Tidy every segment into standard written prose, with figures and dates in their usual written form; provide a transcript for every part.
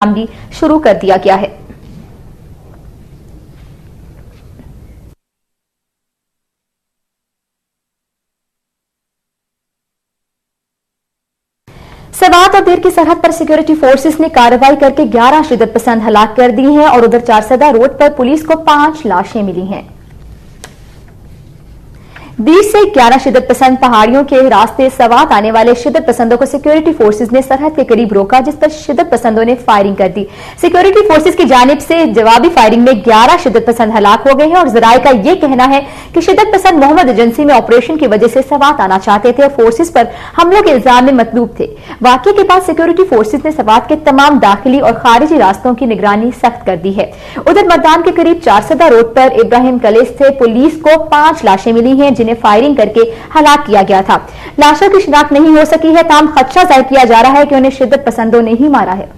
भी शुरू कर दिया गया है। सवात और देर की सरहद पर सिक्योरिटी फोर्सेस ने कार्रवाई करके 11 शिद्दत पसंद हलाक कर दी हैं और उधर चारसदा रोड पर पुलिस को 5 लाशें मिली हैं। 20 से 11 शिद्दत पसंद पहाड़ियों के रास्ते सवात आने वाले शिद्दत पसंदों को सिक्योरिटी फोर्सेस ने सरहद के करीब रोका, जिस पर शिद्दत पसंदों ने फायरिंग कर दी। सिक्योरिटी फोर्सेस की जानिब से जवाबी फायरिंग में 11 शिद्दत पसंद हलाक हो गए हैं और जराये का यह कहना है कि शिद्दत पसंद मोहम्मद एजेंसी में ऑपरेशन की वजह से सवात आना चाहते थे और फोर्सेस पर हमलों के इल्जाम में मतलूब थे। वाकये के बाद सिक्योरिटी फोर्सेस ने सवात के तमाम दाखिली और खारिजी रास्तों की निगरानी सख्त कर दी है। उधर मतदान के करीब चारसदा रोड पर इब्राहिम कलेस से पुलिस को 5 लाशें मिली हैं, जिन्हें फायरिंग करके हलाक किया गया था। लाशों की शिनाख्त नहीं हो सकी है, ताहम खदशा जाहिर किया जा रहा है कि उन्हें शिद्दत पसंदों ने ही मारा है।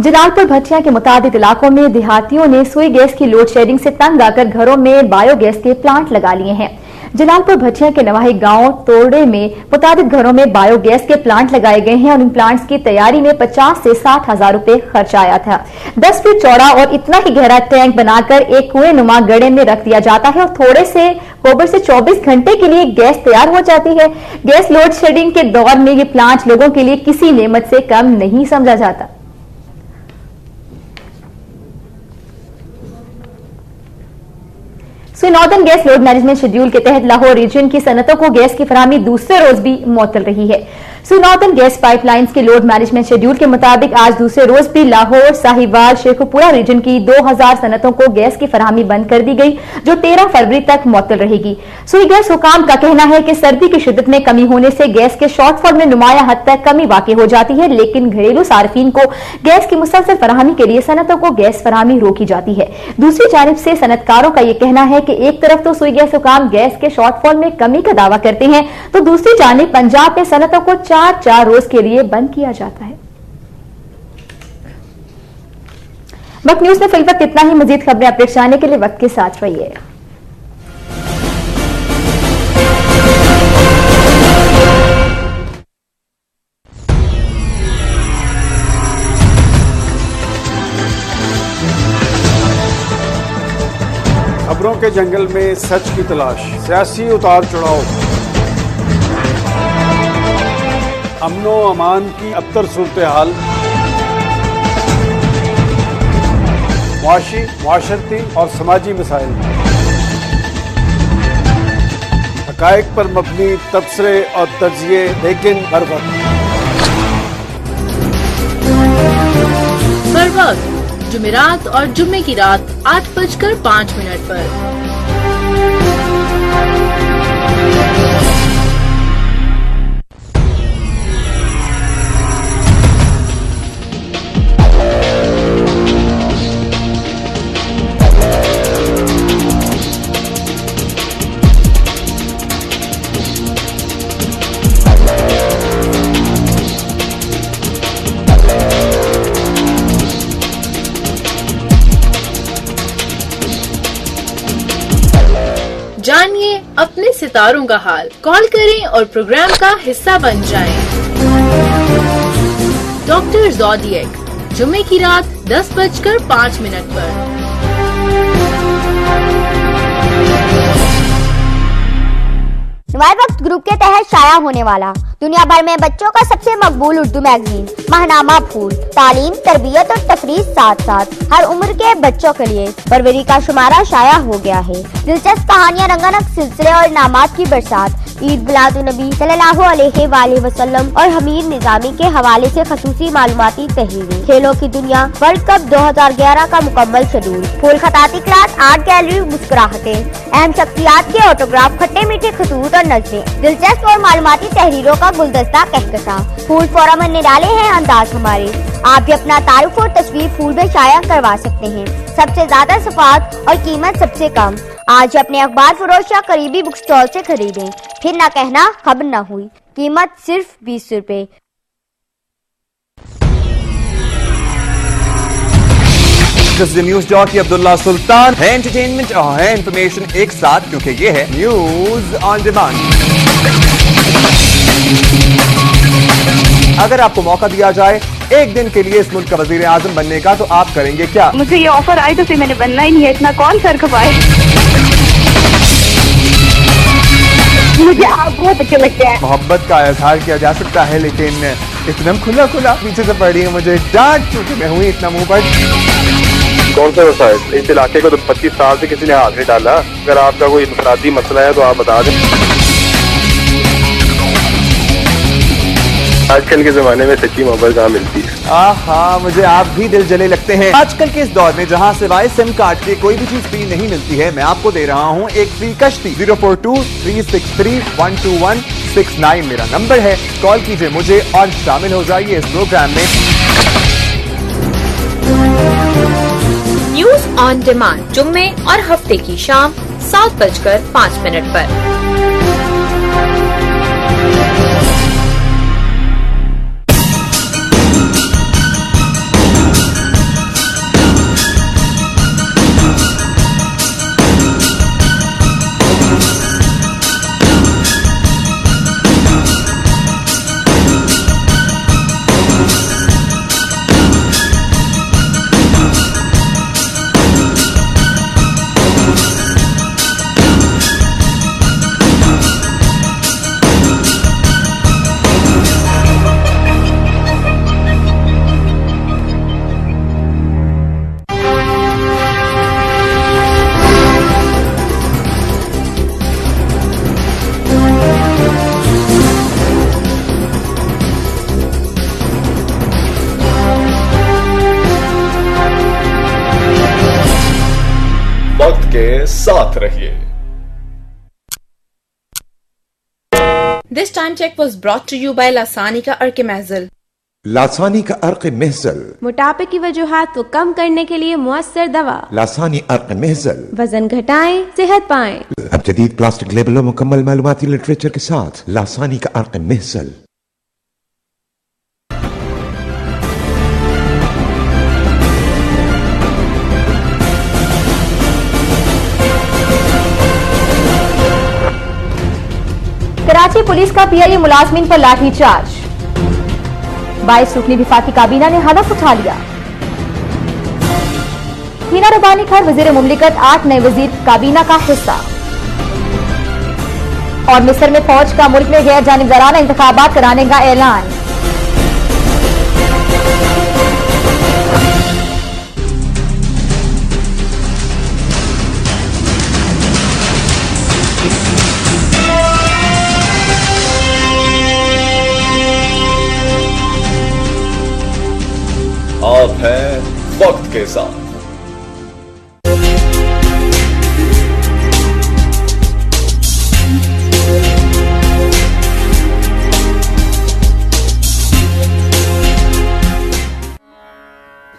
जलालपुर भटिया के मुताबिक इलाकों में देहातियों ने सुई गैस की लोड शेडिंग से तंग आकर घरों में बायोगैस के प्लांट लगा लिए हैं। जलालपुर भटिया के नवाही गांव तोड़े में मुताबिक घरों में बायोगैस के प्लांट लगाए गए हैं और इन प्लांट्स की तैयारी में 50 से 60 हजार रुपए खर्च आया था। 10 फीट चौड़ा और इतना ही गहरा टैंक बनाकर एक कुएं नुमा गड्ढे में रख दिया जाता है और थोड़े से गोबर से 24 घंटे के लिए गैस तैयार हो जाती है। गैस लोड शेडिंग के दौर में ये प्लांट लोगों के लिए किसी नेमत से कम नहीं समझा जाता। Northern gas load management schedule के तहत लाहौर रीजन की सनतों को गैस की फराहमी दूसरे रोज भी मुअत्तल रही है। नॉर्दर्न गैस पाइपलाइंस के लोड मैनेजमेंट शेड्यूल के मुताबिक आज दूसरे रोज भी लाहौर, साहिवाल, शेखुपुरा रीजन की 2000 सनतों को गैस की फराहमी बंद कर दी गई, जो 13 फरवरी तक मुअत्तल रहेगी। सुई गैस हुकाम का कहना है कि सर्दी की शिद्दत में कमी होने से गैस के शॉर्टफॉल में नुमाया हद तक कमी वाक़ई हो जाती है, लेकिन घरेलू सार्फिन को गैस की मुसलसल फराहमी के लिए सनतों को गैस फराहमी रोकी जाती है। दूसरी जानिब से सनतकारों का यह कहना है कि एक तरफ तो सुई गैस हुकाम गैस के शॉर्टफॉल में कमी का दावा करते हैं, तो दूसरी जानिब पंजाब में सनतों को 4 रोज के लिए बंद किया जाता है। वक्त न्यूज में फिलहाल इतना ही। मजीद खबरें अपडेट जानने के लिए वक्त के साथ रहिए। खबरों के जंगल में सच की तलाश, सियासी उतार चढ़ाव, अमनो अमान की अबतर सूरत हाल, मुआशी, मुआशरती और समाजी मसाइल, हकायक पर मबनी तबसरे और तजिए, लेकिन हर वक्त जुमेरात और जुम्मे की रात 8:05 पर। जानिए अपने सितारों का हाल, कॉल करें और प्रोग्राम का हिस्सा बन जाएं। डॉक्टर ज़ोडिएक, जुम्मे की रात 10:05 पर। नुमाई वक्त ग्रुप के तहत शाया होने वाला दुनिया भर में बच्चों का सबसे मकबूल उर्दू मैगजीन महनामा फूल, तालीम, तरबियत और तफरीह साथ साथ हर उम्र के बच्चों के लिए फरवरी का शुमारा शाया हो गया है। दिलचस्प कहानियां, रंगारंग सिलसिले और इनामात की बरसात, ईद मिलादुन्नबी सल्लल्लाहु अलैहि वसल्लम और हमीद निजामी के हवाले से खसूसी मालूमाती तहरीरें, खेलों की दुनिया, वर्ल्ड कप 2011 का मुकम्मल शेड्यूल, फूल खताती क्लास, आर्ट गैलरी, मुस्कुराहटें, अहम शख्सियात के ऑटोग्राफ, खट्टे मीठे खतूत और नज़में, दिलचस्प और मालूमाती तहरीरों का गुलदस्ता, कहकशा। फूल फोरम में निराले हैं अंदाज हमारे। आप भी अपना तारुफ और तस्वीर फूल में शाया करवा सकते हैं। सबसे ज्यादा सफात और कीमत सबसे कम। आज अपने अखबार फरोश या करीबी बुक स्टॉल से खरीदें, फिर ना कहना खबर ना हुई। कीमत सिर्फ 20 रुपए। न्यूज जॉकी अब्दुल्ला सुल्तान है। एंटरटेनमेंट और है इंफॉर्मेशन एक साथ, क्योंकि ये है न्यूज ऑन डिमांड। अगर आपको मौका दिया जाए एक दिन के लिए इस मुल्क का वजीर आजम बनने का, तो आप करेंगे क्या? मुझे ये ऑफर आई तो फिर मैंने बनना ही नहीं है, इतना कौन सर खपाए। मुझे आप बहुत अच्छे लगते हैं। मोहब्बत का इजहार किया जा सकता है, लेकिन एकदम खुला खुला पीछे से पड़ रही है मुझे डांट, चूंकि मैं हुई इतना मुंह पर। कौन सा वसाइल? इस इलाके को तो 25 साल से किसी ने हाथ नहीं डाला। अगर आपका कोई इंफरादी मसला है तो आप बता दें। आजकल के जमाने में सच्ची मोहब्बत कहाँ मिलती है। हाँ, मुझे आप भी दिल जले लगते हैं। आजकल के इस दौर में जहां सिवाय सिम कार्ड के कोई भी चीज फ्री नहीं मिलती है, मैं आपको दे रहा हूं एक फ्री कश्ती। 0423631269 मेरा नंबर है, कॉल कीजिए मुझे और शामिल हो जाइए इस प्रोग्राम में। न्यूज ऑन डिमांड जुम्मे और हफ्ते की शाम 7:05 पर। वक्त के साथ रहिए। This time check was brought to you by लासानी का अर्क महज़ल। लासानी का अर्क महज़ल मोटापे की वजूहात को कम करने के लिए मुअस्सर दवा। लासानी अर्क महज़ल वजन घटाएं, सेहत पाएं। अब जदीद प्लास्टिक लेबल और मुकम्मल मालूमाती लिटरेचर के साथ लासानी का अर्क महज़ल। कराची पुलिस का पीआईए मुलाजमीन पर लाठीचार्ज, 22 रुकनी विफाकी काबीना ने हलफ उठा लिया। हिना रबानी खान वजीर मुमलिकत, 8 नए वजीर काबीना का हिस्सा। और मिस्र में फौज का मुल्क में गैर जानिबदाराना इंतखाबात कराने का ऐलान। आप हैं वक्त के साथ।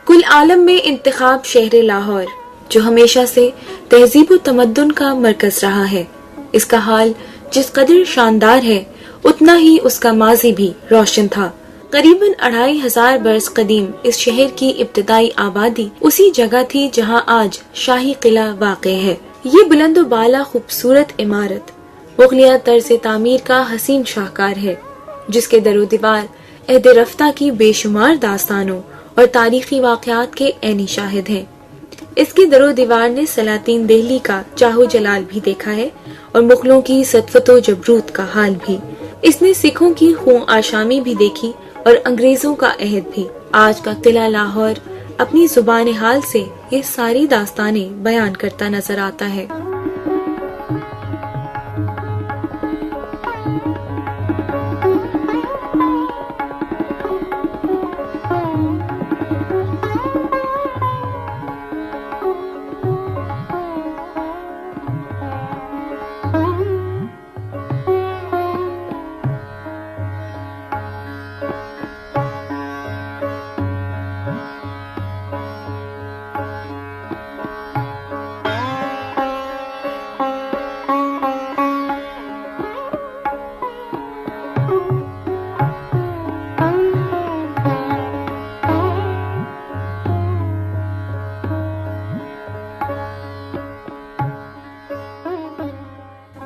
कुल आलम में इंतखाब शहर लाहौर, जो हमेशा से तहजीब व तमद्दुन का मरकज रहा है, इसका हाल जिस कदर शानदार है उतना ही उसका माजी भी रोशन था। करीबन 2500 बरस कदीम इस शहर की इब्तदाई आबादी उसी जगह थी जहां आज शाही किला वाक़े है। ये बुलंद बाला खूबसूरत इमारत मुगलिया तर्ज तामीर का हसीन शाहकार है, जिसके दरो दीवार अहद रफ्ता की बेशुमार दास्तानों और तारीखी वाक़यात के ऐनी शाहिद हैं। इसकी दरो दीवार ने सलातीन दिल्ली का चाहो जलाल भी देखा है और मुगलों की सतफतो जबरूत का हाल भी। इसने सिखों की खूं आशामी भी देखी और अंग्रेजों का अहद भी। आज का किला लाहौर अपनी जुबान हाल से ये सारी दास्तानें बयान करता नजर आता है।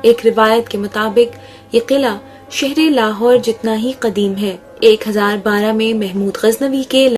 एक रिवायत के मुताबिक ये किला शहर लाहौर जितना ही कदीम है। 1012 में महमूद गजनवी के